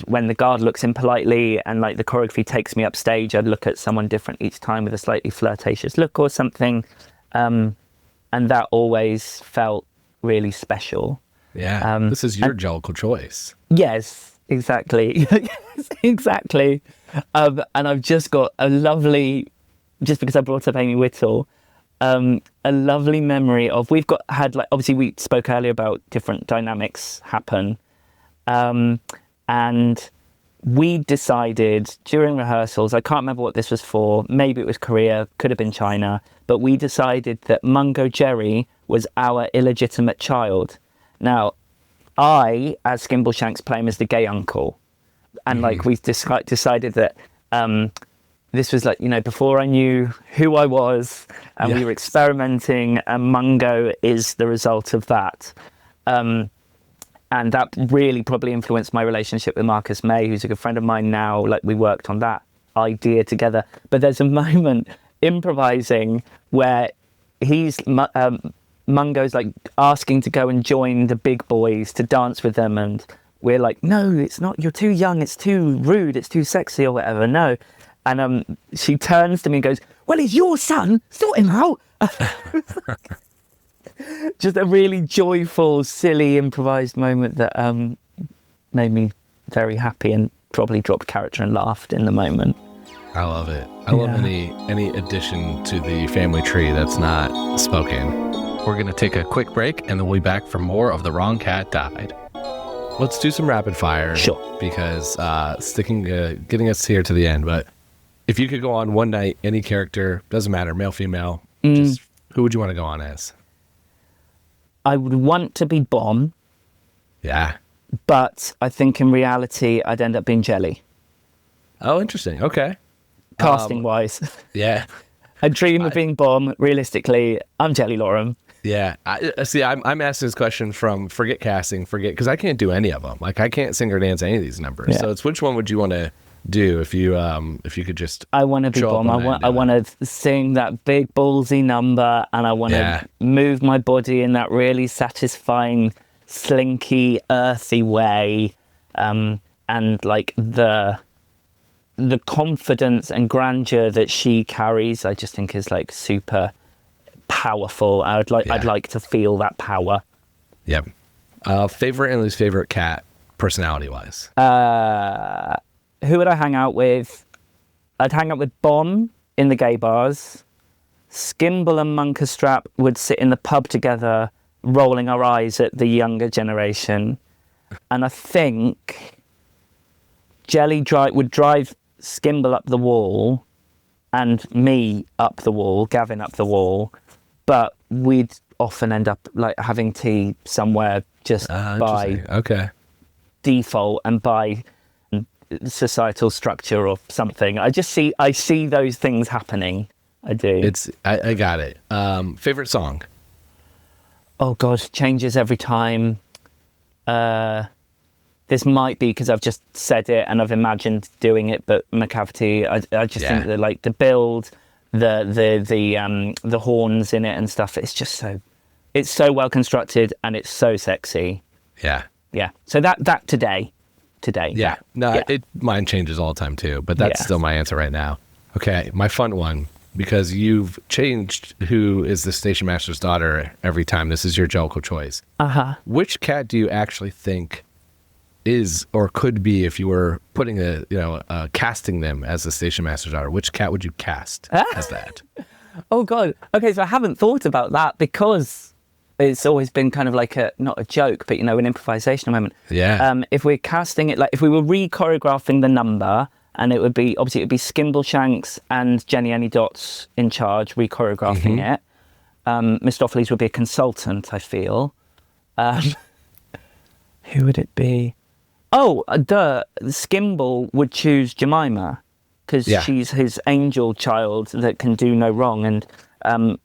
when the guard looks impolitely and like the choreography takes me upstage, I'd look at someone different each time with a slightly flirtatious look or something. And that always felt really special. Yeah, this is your Jellicle choice. Yes, exactly. Yes, exactly. And I've just got a lovely, just because I brought up Amy Whittle, a lovely memory of, had like, obviously we spoke earlier about different dynamics happen. And we decided during rehearsals, I can't remember what this was for, maybe it was Korea, could have been China, but we decided that Mungojerrie was our illegitimate child. Now, I, as Skimbleshanks, play him as the gay uncle. And like we decided that this was like, you know, before I knew who I was and we were experimenting, and Mungo is the result of that. And that really probably influenced my relationship with Marcus May, who's a good friend of mine now. Like we worked on that idea together. But there's a moment improvising where Mungo's like asking to go and join the big boys to dance with them, and we're like, no, it's not, you're too young, it's too rude, it's too sexy or whatever, no. And she turns to me and goes, well, he's your son, sort him out. Just a really joyful, silly, improvised moment that made me very happy and probably dropped character and laughed in the moment. I love it. I love any addition to the family tree that's not spoken. We're going to take a quick break and then we'll be back for more of The Wrong Cat Died. Let's do some rapid fire. Sure. Because getting us here to the end. But if you could go on one night, any character, doesn't matter, male, female, just who would you want to go on as? I would want to be Bomb, Yeah. but I think in reality I'd end up being Jelly, Oh, interesting. Okay. casting wise. Yeah. I dream of being Bomb. Realistically, I'm Jelly Lorem. Yeah. I'm asking this question from forget casting, because I can't do any of them. Like I can't sing or dance any of these numbers. Yeah. So it's which one would you want to do if you could just I want to be show up Bomb. on that and I do want to sing that big ballsy number, and I want Yeah. to move my body in that really satisfying, slinky, earthy way, and like the confidence and grandeur that she carries, I just think is like super powerful. I'd like to feel that power. Yep. Favorite and least favorite cat, personality wise. Who would I hang out with? I'd hang out with Bomb in the gay bars. Skimble and Mungojerrie would sit in the pub together, rolling our eyes at the younger generation. And I think Jelly would drive Skimble up the wall and me up the wall, Gavin up the wall. But we'd often end up like having tea somewhere just by Okay. default and by societal structure or something. I see those things happening. I do. I got it. Favorite song? Oh God, changes every time. This might be because I've just said it and I've imagined doing it, but McCavity, I just think that like the build, the horns in it and stuff, it's so well constructed and it's so sexy. Yeah. Yeah. So that today. Yeah. No, mine changes all the time too, but that's still my answer right now. Okay. My fun one, because you've changed who is the station master's daughter every time. This is your Jellicle choice. Which cat do you actually think is or could be, if you were putting casting them as the station master's daughter, which cat would you cast as that? Oh God. Okay. So I haven't thought about that because it's always been kind of like not a joke, but an improvisational moment. Yeah. If we're casting it, like if we were re-choreographing the number, and it would be Skimbleshanks and Jenny Any Dots in charge re-choreographing it. Mistoffelees would be a consultant, I feel. Who would it be? Oh, Skimble would choose Jemima because she's his angel child that can do no wrong, and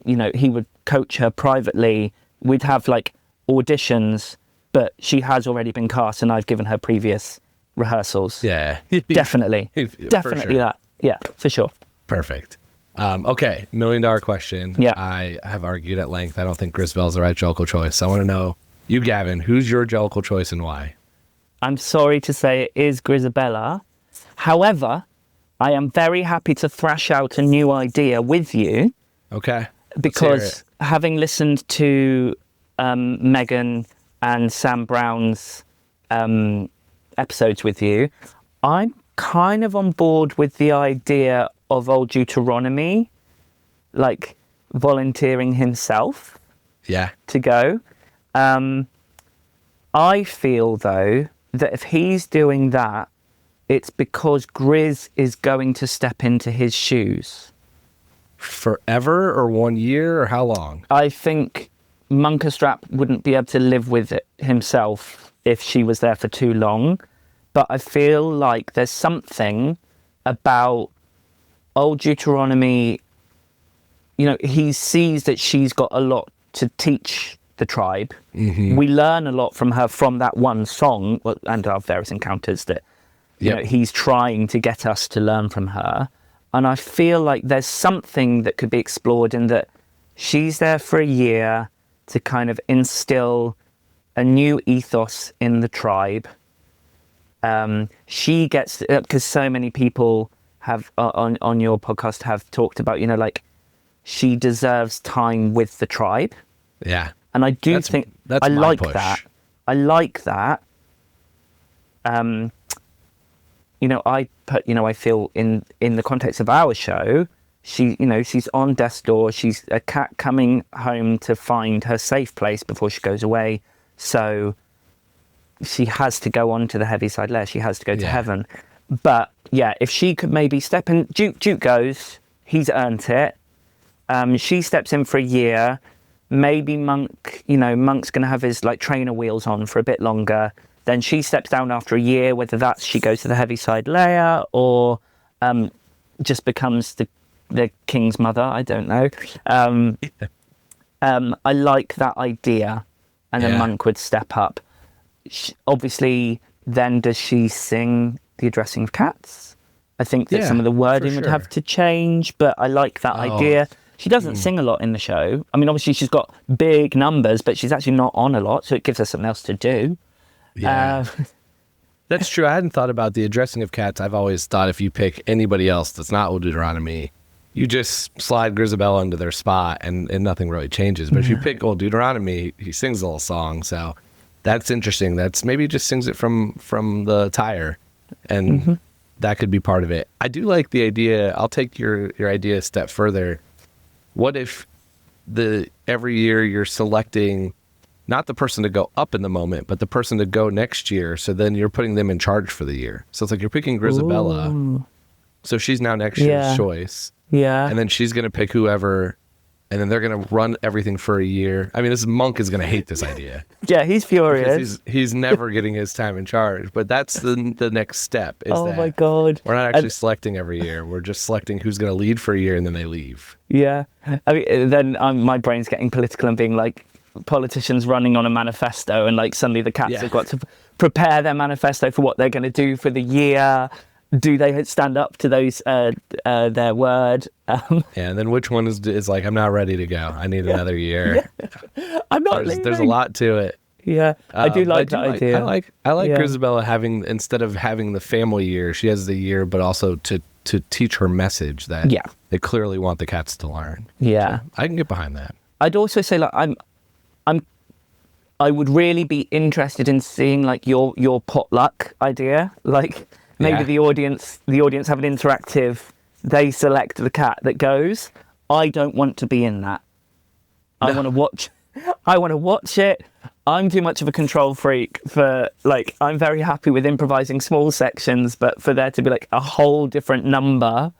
he would coach her privately. We'd have like auditions, but she has already been cast and I've given her previous rehearsals. Yeah. Definitely. Definitely sure. that. Yeah, for sure. Perfect. Okay. $1 million question. Yeah. I have argued at length. I don't think Grisbel's the right Jellicle choice. I want to know, you, Gavin, who's your Jellicle choice and why? I'm sorry to say it is Grisabella. However, I am very happy to thrash out a new idea with you. Okay. Because having listened to Megan and Sam Brown's episodes with you, I'm kind of on board with the idea of old Deuteronomy, like volunteering himself to go. I feel, though, that if he's doing that, it's because Grizz is going to step into his shoes. Forever or 1 year or how long? I think Mungojerrie wouldn't be able to live with it himself if she was there for too long. But I feel like there's something about old Deuteronomy. He sees that she's got a lot to teach the tribe. We learn a lot from her from that one song and our various encounters that he's trying to get us to learn from her. And I feel like there's something that could be explored in that she's there for a year to kind of instill a new ethos in the tribe. She gets, because so many people have on your podcast have talked about, like she deserves time with the tribe. Yeah. And I do think I like that. I like that. I feel in the context of our show, she's on death's door. She's a cat coming home to find her safe place before she goes away. So she has to go on to the Heaviside Lair. She has to go to heaven. But if she could maybe step in, Duke goes, he's earned it. She steps in for a year. maybe Monk's going to have his like trainer wheels on for a bit longer. Then she steps down after a year, whether that's she goes to the heavy side Leia or just becomes the king's mother. I don't know. I like that idea. And then Monk would step up. Obviously, then does she sing the addressing of cats? I think that some of the wording would have to change, but I like that idea. She doesn't sing a lot in the show. I mean, obviously she's got big numbers, but she's actually not on a lot, so it gives her something else to do. Yeah. That's true. I hadn't thought about the addressing of cats. I've always thought if you pick anybody else that's not Old Deuteronomy, you just slide Grisabella into their spot and nothing really changes. But if you pick Old Deuteronomy, he sings a little song. So that's interesting. That's maybe he just sings it from the tire, and that could be part of it. I do like the idea. I'll take your idea a step further. What if every year you're selecting not the person to go up in the moment, but the person to go next year. So then you're putting them in charge for the year. So it's like you're picking Grisabella. Ooh. So she's now next year's choice. Yeah. And then she's going to pick whoever, and then they're going to run everything for a year. I mean, this Monk is going to hate this idea. Yeah, he's furious. He's never getting his time in charge. But that's the next step. My God. We're not actually selecting every year. We're just selecting who's going to lead for a year, and then they leave. Yeah. I mean, then my brain's getting political and being like, politicians running on a manifesto, and like suddenly the cats have got to prepare their manifesto for what they're going to do for the year. Do they stand up to those their word? And then which one is like, I'm not ready to go. I need another year. I'm not. There's a lot to it. Yeah, I do like that idea. I like Grisabella having, instead of having the family year, she has the year, but also to teach her message that they clearly want the cats to learn. Yeah, so I can get behind that. I'd also say like I would really be interested in seeing like your potluck idea. Like maybe the audience have an interactive. They select the cat that goes. I don't want to be in that. I want to watch. I want to watch it. I'm too much of a control freak for like. I'm very happy with improvising small sections, but for there to be like a whole different number.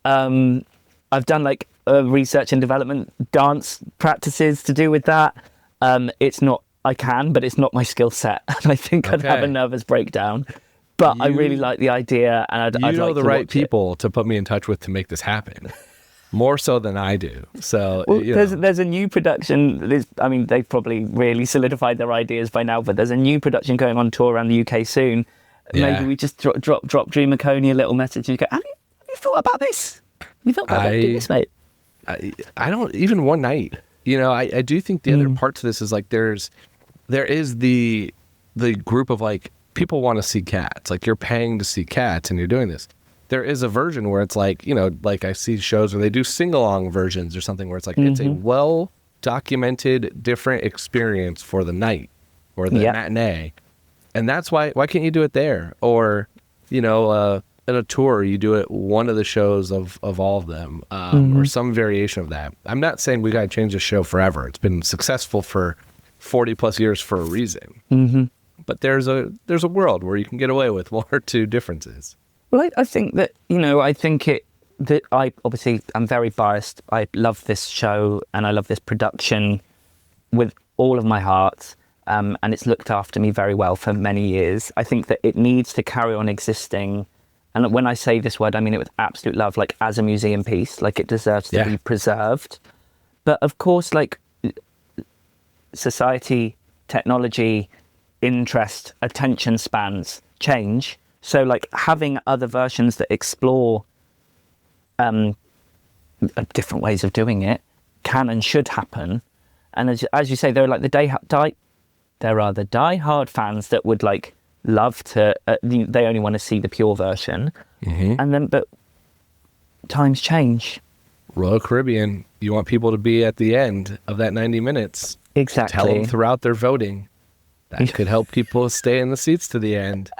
I've done like research and development dance practices to do with that. It's not. I can, but it's not my skill set. And I think I'd have a nervous breakdown. But I really like the idea, and I'd know like the to right watch people to put me in touch with to make this happen. More so than I do. So there's a new production. I mean, they've probably really solidified their ideas by now. But there's a new production going on tour around the UK soon. Yeah. Maybe we just drop Drew McConey a little message and go, have you thought about this? Have you thought about doing this, mate? I don't, even one night. You know, I do think the other part to this is like there is the group of like people want to see cats. Like you're paying to see cats and you're doing this. There is a version where it's like, you know, like I see shows where they do sing-along versions or something where it's like it's a well-documented different experience for the night or the matinee. And that's why can't you do it there? Or, you know, in a tour, you do it one of the shows of all of them or some variation of that. I'm not saying we got to change the show forever. It's been successful for 40 plus years for a reason. But there's a world where you can get away with one or two differences. Well, I think that, you know, I'm very biased. I love this show and I love this production with all of my heart. And it's looked after me very well for many years. I think that it needs to carry on existing. And when I say this word, I mean it with absolute love, like as a museum piece, like it deserves to be preserved. But of course, like society, technology, interest, attention spans change. So like having other versions that explore different ways of doing it can and should happen. And as you say, there are like there are the die-hard fans that would like love to, they only want to see the pure version. And then, but times change. Royal Caribbean, you want people to be at the end of that 90 minutes. Exactly. Tell them throughout their voting. That could help people stay in the seats to the end.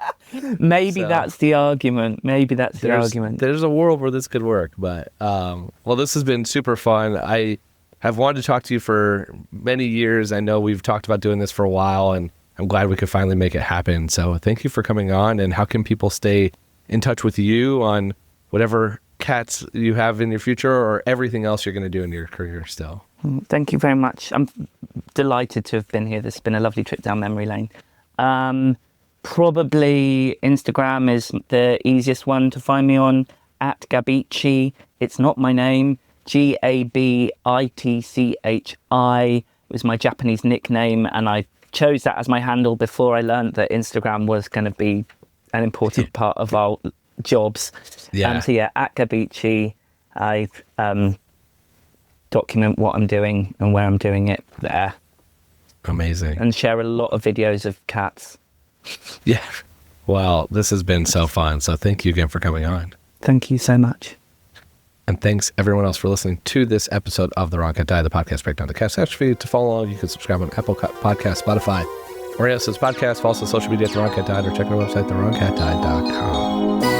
Maybe that's the argument. There's a world where this could work. But, well, this has been super fun. I have wanted to talk to you for many years. I know we've talked about doing this for a while, and I'm glad we could finally make it happen. So thank you for coming on. And how can people stay in touch with you on whatever cats you have in your future or everything else you're going to do in your career still? Thank you very much. I'm delighted to have been here. This has been a lovely trip down memory lane. Probably Instagram is the easiest one to find me on, at Gabichi. It's not my name. Gabitchi was my Japanese nickname, and I chose that as my handle before I learned that Instagram was going to be an important part of our jobs. Yeah. So yeah, at Gabichi, I document what I'm doing and where I'm doing it there. Amazing. And share a lot of videos of cats. Yeah. Well, this has been so fun. So thank you again for coming on. Thank you so much. And thanks everyone else for listening to this episode of The Wrong Cat Died, the podcast breakdown. The Cat Search feed. To follow along, you can subscribe on Apple Podcasts, Spotify, or yes, this podcast. Follow us on social media at The Wrong Cat Died, or check our website, thewrongcatdied.com.